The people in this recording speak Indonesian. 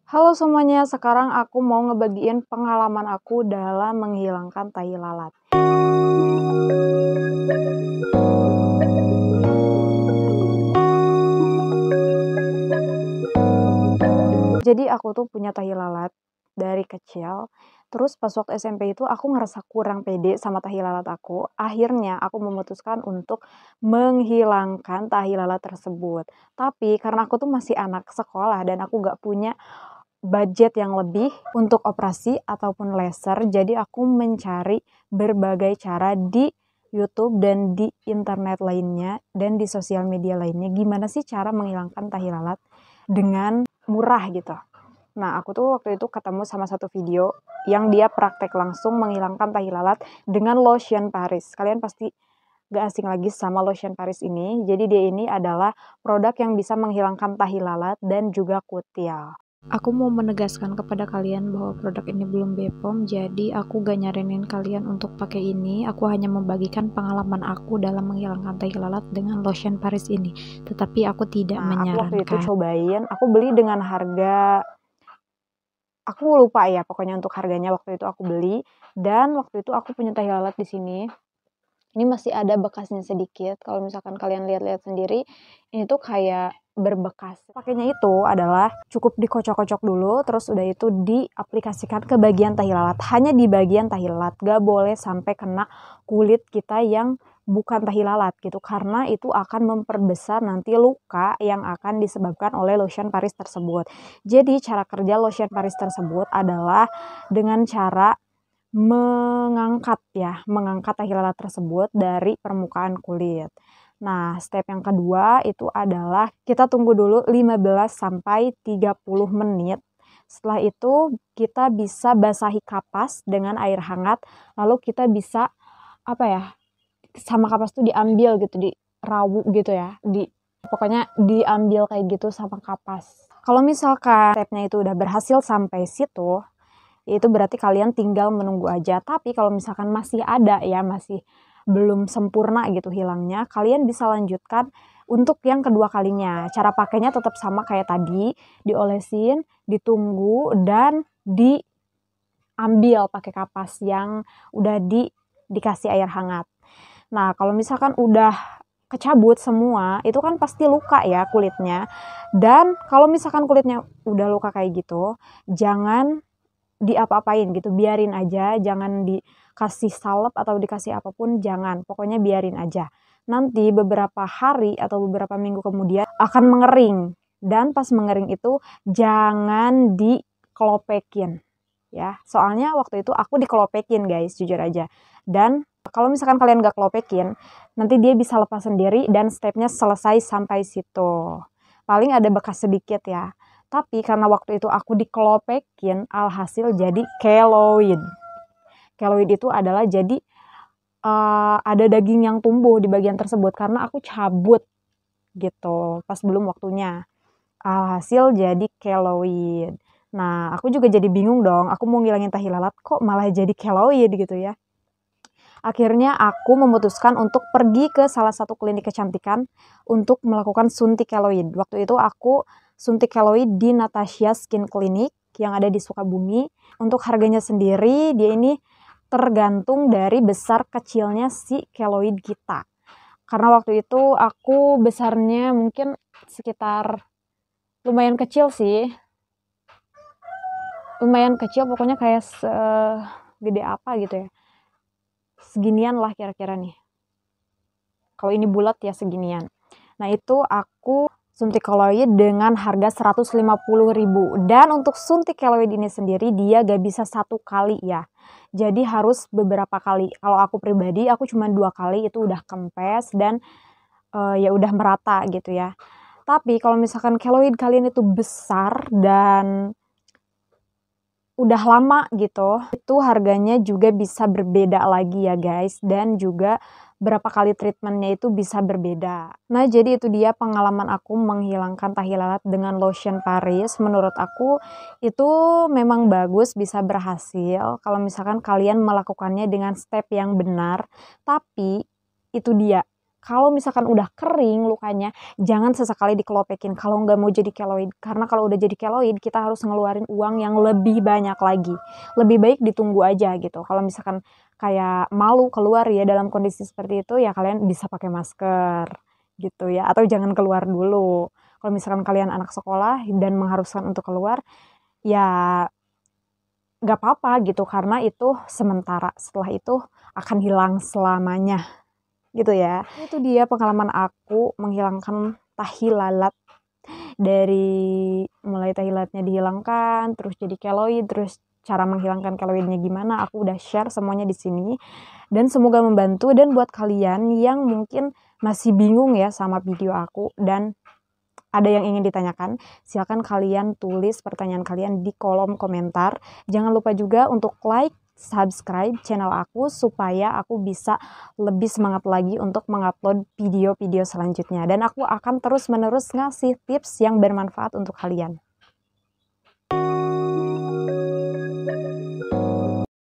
Halo semuanya, sekarang aku mau ngebagiin pengalaman aku dalam menghilangkan tai lalat. Jadi aku tuh punya tai lalat dari kecil. Terus pas waktu SMP itu aku ngerasa kurang pede sama tahi lalat aku. Akhirnya aku memutuskan untuk menghilangkan tahi lalat tersebut. Tapi karena aku tuh masih anak sekolah dan aku gak punya budget yang lebih untuk operasi ataupun laser, jadi aku mencari berbagai cara di YouTube dan di internet lainnya dan di sosial media lainnya, gimana sih cara menghilangkan tahi lalat dengan murah gitu. Nah, aku tuh waktu itu ketemu sama satu video yang dia praktek langsung menghilangkan tahi lalat dengan lotion Paris. Kalian pasti gak asing lagi sama lotion Paris ini. Jadi dia ini adalah produk yang bisa menghilangkan tahi lalat dan juga kutil. Aku mau menegaskan kepada kalian bahwa produk ini belum BPOM, jadi aku gak nyaranin kalian untuk pakai ini. Aku hanya membagikan pengalaman aku dalam menghilangkan tai lalat dengan lotion Paris ini. Tetapi aku tidak Aku waktu itu menyarankan. cobain, aku beli dengan harga, aku lupa ya pokoknya untuk harganya waktu itu aku beli. Dan waktu itu aku punya tahi lalat di sini. Ini masih ada bekasnya sedikit. Kalau misalkan kalian lihat-lihat sendiri, ini tuh kayak berbekas. Pakainya itu adalah cukup dikocok-kocok dulu, terus udah itu diaplikasikan ke bagian tahi lalat. Hanya di bagian tahi lalat, gak boleh sampai kena kulit kita yang bukan tahi lalat gitu. Karena itu akan memperbesar nanti luka yang akan disebabkan oleh lotion Paris tersebut. Jadi cara kerja lotion Paris tersebut adalah dengan cara mengangkat tahi lalat tersebut dari permukaan kulit. Nah, step yang kedua itu adalah kita tunggu dulu 15 sampai 30 menit. Setelah itu kita bisa basahi kapas dengan air hangat, lalu kita bisa sama kapas tuh diambil gitu, dirawu gitu ya, pokoknya diambil kayak gitu sama kapas. Kalau misalkan stepnya itu udah berhasil sampai situ, itu berarti kalian tinggal menunggu aja. Tapi kalau misalkan masih ada ya, masih belum sempurna gitu hilangnya, kalian bisa lanjutkan untuk yang kedua kalinya. Cara pakainya tetap sama kayak tadi, diolesin, ditunggu, dan diambil pakai kapas yang udah dikasih air hangat. Nah, kalau misalkan udah kecabut semua, itu kan pasti luka ya kulitnya. Dan kalau misalkan kulitnya udah luka kayak gitu, jangan diapa-apain gitu, biarin aja, jangan dikasih salep atau dikasih apapun, jangan, pokoknya biarin aja. Nanti beberapa hari atau beberapa minggu kemudian akan mengering, dan pas mengering itu jangan dikelopekin ya, soalnya waktu itu aku dikelopekin guys, jujur aja. Dan kalau misalkan kalian gak kelopekin, nanti dia bisa lepas sendiri dan stepnya selesai sampai situ. Paling ada bekas sedikit ya. Tapi karena waktu itu aku dikelopekin, alhasil jadi keloid. Keloid itu adalah jadi ada daging yang tumbuh di bagian tersebut karena aku cabut gitu pas belum waktunya. Alhasil jadi keloid. Nah, aku juga jadi bingung dong. Aku mau ngilangin tahi lalat kok malah jadi keloid gitu ya. Akhirnya aku memutuskan untuk pergi ke salah satu klinik kecantikan untuk melakukan suntik keloid. Waktu itu aku suntik keloid di Natasha Skin Clinic yang ada di Sukabumi. Untuk harganya sendiri, dia ini tergantung dari besar kecilnya si keloid kita. Karena waktu itu aku besarnya mungkin sekitar lumayan kecil sih. Lumayan kecil, pokoknya kayak segede apa gitu ya. Seginian lah kira-kira nih. Kalau ini bulat ya seginian. Nah, itu aku suntik keloid dengan harga 150.000. Dan untuk suntik keloid ini sendiri dia gak bisa satu kali ya. Jadi harus beberapa kali. Kalau aku pribadi aku cuma 2 kali itu udah kempes dan ya udah merata gitu ya. Tapi kalau misalkan keloid kalian itu besar dan udah lama gitu, itu harganya juga bisa berbeda lagi ya guys, dan juga berapa kali treatmentnya itu bisa berbeda. Nah, jadi itu dia pengalaman aku menghilangkan tahi lalat dengan lotion Paris. Menurut aku itu memang bagus, bisa berhasil kalau misalkan kalian melakukannya dengan step yang benar. Tapi itu dia, Kalau misalkan udah kering lukanya, jangan sesekali dikelopekin kalau nggak mau jadi keloid. Karena kalau udah jadi keloid, kita harus ngeluarin uang yang lebih banyak lagi. Lebih baik ditunggu aja gitu. Kalau misalkan kayak malu keluar ya dalam kondisi seperti itu, ya kalian bisa pakai masker gitu ya. Atau jangan keluar dulu. Kalau misalkan kalian anak sekolah dan mengharuskan untuk keluar, ya nggak apa-apa gitu. Karena itu sementara. Setelah itu akan hilang selamanya. Gitu ya. Itu dia pengalaman aku menghilangkan tahi lalat dari mulai tahi lalatnya dihilangkan, terus jadi keloid, terus cara menghilangkan keloidnya gimana, aku udah share semuanya di sini. Dan semoga membantu, dan buat kalian yang mungkin masih bingung ya sama video aku dan ada yang ingin ditanyakan, silakan kalian tulis pertanyaan kalian di kolom komentar. Jangan lupa juga untuk like, subscribe channel aku supaya aku bisa lebih semangat lagi untuk mengupload video-video selanjutnya. Dan aku akan terus-menerus ngasih tips yang bermanfaat untuk kalian.